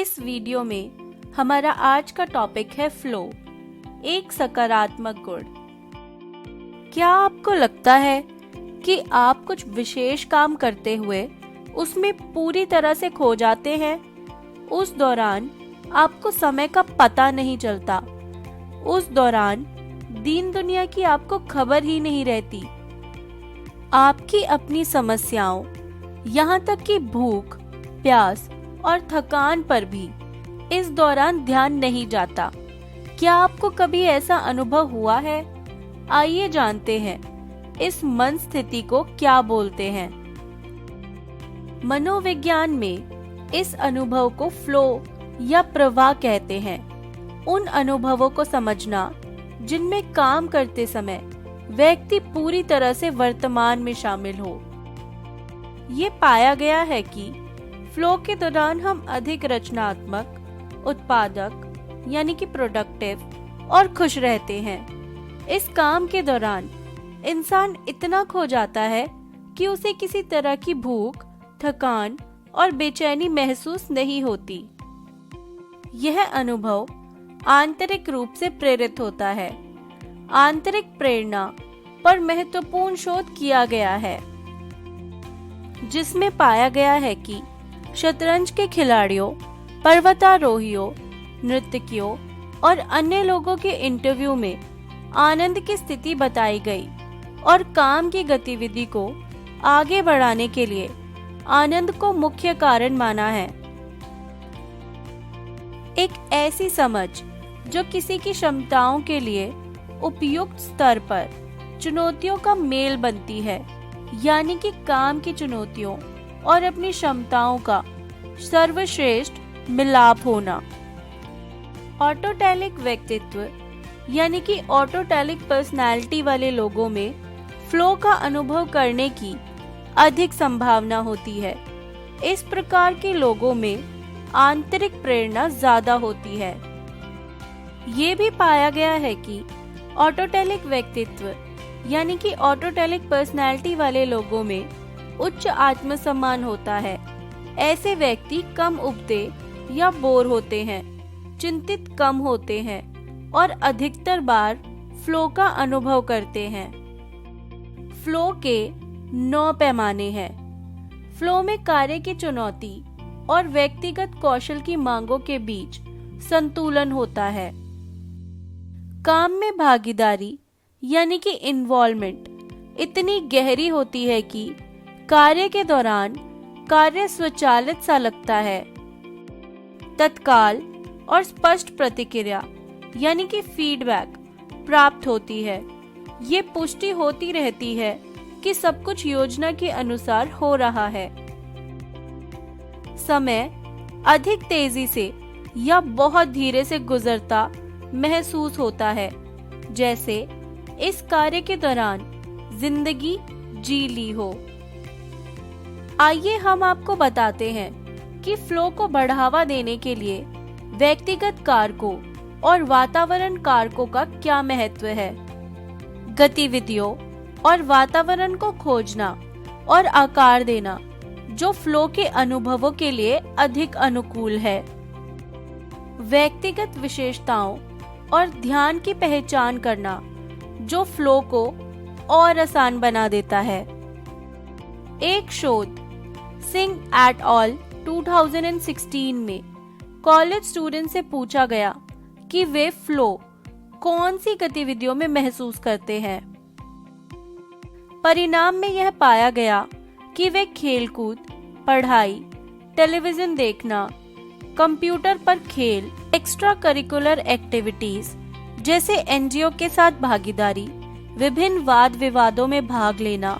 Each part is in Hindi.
इस वीडियो में हमारा आज का टॉपिक है फ्लो, एक सकारात्मक गुण। क्या आपको लगता है कि आप कुछ विशेष काम करते हुए उसमें पूरी तरह से खो जाते हैं? उस दौरान आपको समय का पता नहीं चलता। उस दौरान दीन दुनिया की आपको खबर ही नहीं रहती। आपकी अपनी समस्याओं, यहाँ तक कि भूख, प्यास और थकान पर भी इस दौरान ध्यान नहीं जाता। क्या आपको कभी ऐसा अनुभव हुआ है? आइए जानते हैं इस मन स्थिति को क्या बोलते हैं। मनोविज्ञान में इस अनुभव को फ्लो या प्रवाह कहते हैं। उन अनुभवों को समझना जिनमें काम करते समय व्यक्ति पूरी तरह से वर्तमान में शामिल हो। ये पाया गया है कि फ्लो के दौरान हम अधिक रचनात्मक, उत्पादक यानी कि प्रोडक्टिव और खुश रहते हैं। इस काम के दौरान इंसान इतना खो जाता है कि उसे किसी तरह की भूख, थकान और बेचैनी महसूस नहीं होती। यह अनुभव आंतरिक रूप से प्रेरित होता है। आंतरिक प्रेरणा पर महत्वपूर्ण शोध किया गया है, जिसमें पाया गया है कि शतरंज के खिलाड़ियों, पर्वतारोहियों, नर्तकियों और अन्य लोगों के इंटरव्यू में आनंद की स्थिति बताई गई और काम की गतिविधि को आगे बढ़ाने के लिए आनंद को मुख्य कारण माना है। एक ऐसी समझ जो किसी की क्षमताओं के लिए उपयुक्त स्तर पर चुनौतियों का मेल बनती है, यानी कि काम की चुनौतियों और अपनी क्षमताओं का सर्वश्रेष्ठ मिलाप होना। ऑटोटेलिक व्यक्तित्व यानी कि ऑटोटेलिक पर्सनालिटी वाले लोगों में फ्लो का अनुभव करने की अधिक संभावना होती है। इस प्रकार के लोगों में आंतरिक प्रेरणा ज्यादा होती है। ये भी पाया गया है कि ऑटोटेलिक व्यक्तित्व यानी कि ऑटोटेलिक पर्सनालिटी वाले लोगों में उच्च आत्मसम्मान होता है। ऐसे व्यक्ति कम उबते या बोर होते हैं, चिंतित कम होते हैं और अधिकतर बार फ्लो का अनुभव करते हैं। फ्लो के 9 पैमाने हैं। फ्लो में कार्य की चुनौती और व्यक्तिगत कौशल की मांगों के बीच संतुलन होता है। काम में भागीदारी यानी कि इन्वॉल्वमेंट इतनी गहरी होती है कि कार्य के दौरान कार्य स्वचालित सा लगता है। तत्काल और स्पष्ट प्रतिक्रिया यानी कि फीडबैक प्राप्त होती है। ये पुष्टि होती रहती है कि सब कुछ योजना के अनुसार हो रहा है। समय अधिक तेजी से या बहुत धीरे से गुजरता महसूस होता है, जैसे इस कार्य के दौरान जिंदगी जी ली हो। आइए हम आपको बताते हैं कि फ्लो को बढ़ावा देने के लिए व्यक्तिगत कारकों और वातावरण कारकों का क्या महत्व है। गतिविधियों और वातावरण को खोजना और आकार देना जो फ्लो के अनुभवों के लिए अधिक अनुकूल है। व्यक्तिगत विशेषताओं और ध्यान की पहचान करना जो फ्लो को और आसान बना देता है। एक शोध सिंह एट ऑल 2016 में कॉलेज स्टूडेंट से पूछा गया कि वे फ्लो कौन सी गतिविधियों में महसूस करते हैं। परिणाम में यह पाया गया कि वे खेलकूद, पढ़ाई, टेलीविजन देखना, कंप्यूटर पर खेल, एक्स्ट्रा करिकुलर एक्टिविटीज जैसे एनजीओ के साथ भागीदारी, विभिन्न वाद विवादों में भाग लेना,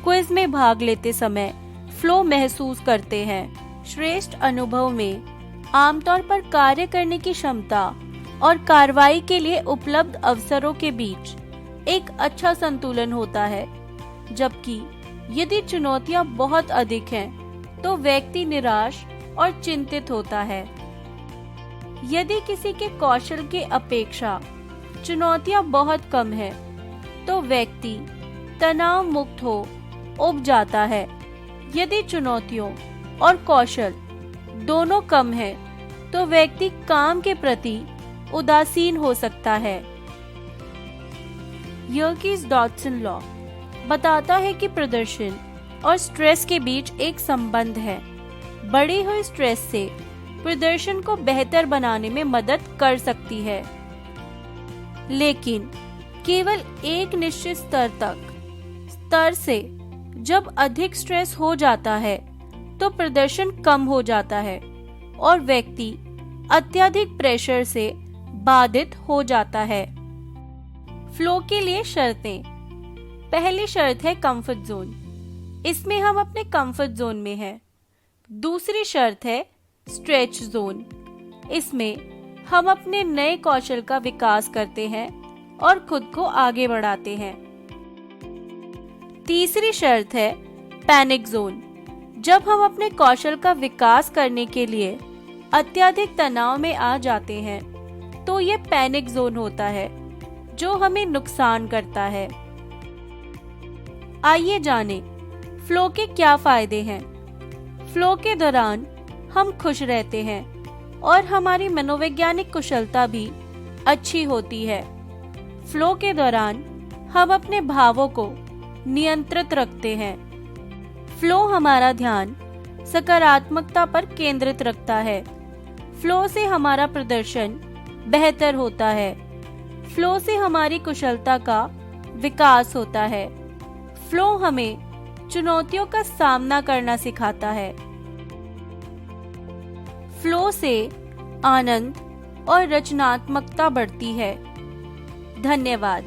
क्विज में भाग लेते समय फ्लो महसूस करते हैं। श्रेष्ठ अनुभव में आमतौर पर कार्य करने की क्षमता और कार्रवाई के लिए उपलब्ध अवसरों के बीच एक अच्छा संतुलन होता है, जबकि यदि चुनौतियां बहुत अधिक हैं, तो व्यक्ति निराश और चिंतित होता है। यदि किसी के कौशल के अपेक्षा चुनौतियां बहुत कम है, तो व्यक्ति तनाव मुक्त हो उब जाता है। यदि चुनौतियों और कौशल दोनों कम है, तो व्यक्ति काम के प्रति उदासीन हो सकता है। यर्कीज-डॉडसन लॉ बताता है कि प्रदर्शन और स्ट्रेस के बीच एक संबंध है। बढ़ी हुई स्ट्रेस से प्रदर्शन को बेहतर बनाने में मदद कर सकती है, लेकिन केवल एक निश्चित स्तर से जब अधिक स्ट्रेस हो जाता है तो प्रदर्शन कम हो जाता है और व्यक्ति अत्यधिक प्रेशर से बाधित हो जाता है। फ्लो के लिए शर्तें। पहली शर्त है कंफर्ट जोन। इसमें हम अपने कंफर्ट जोन में हैं। दूसरी शर्त है स्ट्रेच जोन। इसमें हम अपने नए कौशल का विकास करते हैं और खुद को आगे बढ़ाते हैं। तीसरी शर्त है पैनिक जोन। जब हम अपने कौशल का विकास करने के लिए अत्यधिक तनाव में आ जाते हैं तो ये पैनिक जोन होता है जो हमें नुकसान करता है। आइए जानें फ्लो के क्या फायदे हैं। फ्लो के दौरान हम खुश रहते हैं और हमारी मनोवैज्ञानिक कुशलता भी अच्छी होती है। फ्लो के दौरान हम अपने भावों को नियंत्रित रखते हैं। फ्लो हमारा ध्यान सकारात्मकता पर केंद्रित रखता है। फ्लो से हमारा प्रदर्शन बेहतर होता है। फ्लो से हमारी कुशलता का विकास होता है। फ्लो हमें चुनौतियों का सामना करना सिखाता है। फ्लो से आनंद और रचनात्मकता बढ़ती है। धन्यवाद।